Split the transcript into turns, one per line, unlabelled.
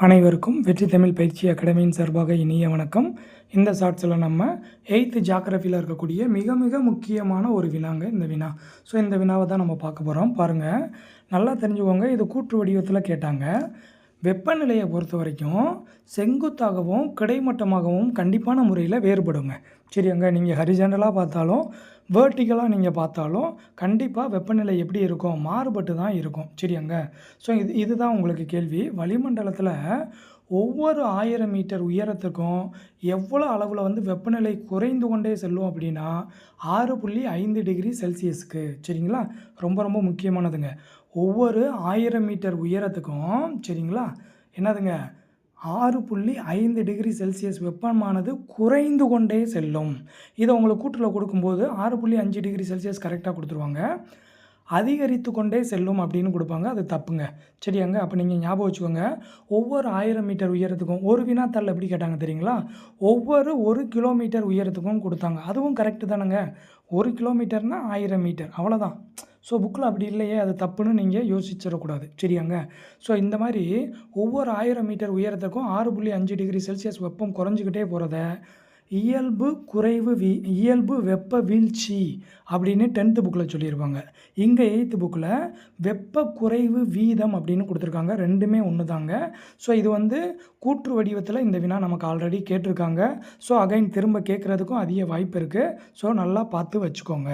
அனைவருக்கும் வெற்றி தமிழ் பயிற்சி அகாடமியின் சார்பாக இனிய வணக்கம். இந்த ஷார்ட்ஸில் நம்ம 8th ஜியோகிராஃபியில் இருக்கக்கூடிய மிக மிக முக்கியமான ஒரு வினாங்க இந்த வினா. ஸோ இந்த வினாவை தான் நம்ம பார்க்க போகிறோம். பாருங்கள், நல்லா தெரிஞ்சுக்கோங்க. இது கூற்று வடிவத்தில் கேட்டாங்க. வெப்பநிலையை பொறுத்த வரைக்கும் செங்குத்தாகவும் கிடைமட்டமாகவும் கண்டிப்பான முறையில் வேறுபடுங்க. சரியாங்க. நீங்கள் ஹரிஜாண்டலாக பார்த்தாலும் வேர்ட்டிக்கலாக நீங்கள் பார்த்தாலும் கண்டிப்பாக வெப்பநிலை எப்படி இருக்கும், மாறுபட்டு தான் இருக்கும். சரியாங்க. ஸோ இதுதான் உங்களுக்கு கேள்வி. வளிமண்டலத்தில் ஒவ்வொரு 1000 மீட்டர் உயரத்துக்கும் எவ்வளோ அளவில் வெப்பநிலை குறைந்து கொண்டே செல்லும் அப்படின்னா 6.5 டிகிரி செல்சியஸுக்கு. சரிங்களா. ரொம்ப ரொம்ப முக்கியமானதுங்க. ஒவ்வொரு 1000 மீட்டர் உயரத்துக்கும் சரிங்களா என்னதுங்க 6.5 டிகிரி செல்சியஸ் வெப்பமானது குறைந்து கொண்டே செல்லும். இதை உங்களுக்கு கூற்றில் கொடுக்கும்போது 6.5 டிகிரி செல்சியஸ் கரெக்டாக கொடுத்துருவாங்க. அதிகரித்து கொண்டே செல்லும் அப்படின்னு கொடுப்பாங்க. அது தப்புங்க. சரியாங்க. அப்போ நீங்கள் ஞாபகம் வச்சுக்கோங்க. ஒவ்வொரு 1000 மீட்டர் உயரத்துக்கும் ஒரு வினாத்தாள் எப்படி கேட்டாங்க தெரியுங்களா, ஒவ்வொரு 1 கிலோமீட்டர் உயரத்துக்கும் கொடுத்தாங்க. அதுவும் கரெக்டு தானேங்க. 1 கிலோமீட்டர்னால் 1000 மீட்டர், அவ்வளோதான். ஸோ புக்கில் அப்படி இல்லையே, அது தப்புன்னு நீங்கள் யோசிச்சிடக்கூடாது. சரியாங்க. ஸோ இந்த மாதிரி ஒவ்வொரு 1000 மீட்டர் உயரத்துக்கும் 6.5 டிகிரி செல்சியஸ் வெப்பம் குறைஞ்சிக்கிட்டே போகிறத இயல்பு வெப்ப வீழ்ச்சி அப்படின்னு 10th புக்கில் சொல்லியிருப்பாங்க. இங்கே 8th புக்கில் வெப்ப குறைவு வீதம் அப்படின்னு கொடுத்துருக்காங்க. ரெண்டுமே ஒன்று தாங்க. ஸோ இது கூற்று வடிவத்தில் இந்த வினா நமக்கு ஆல்ரெடி கேட்டிருக்காங்க. ஸோ அகைன் திரும்ப கேட்குறதுக்கும் அதிக வாய்ப்பு இருக்குது. ஸோ நல்லா பார்த்து வச்சுக்கோங்க.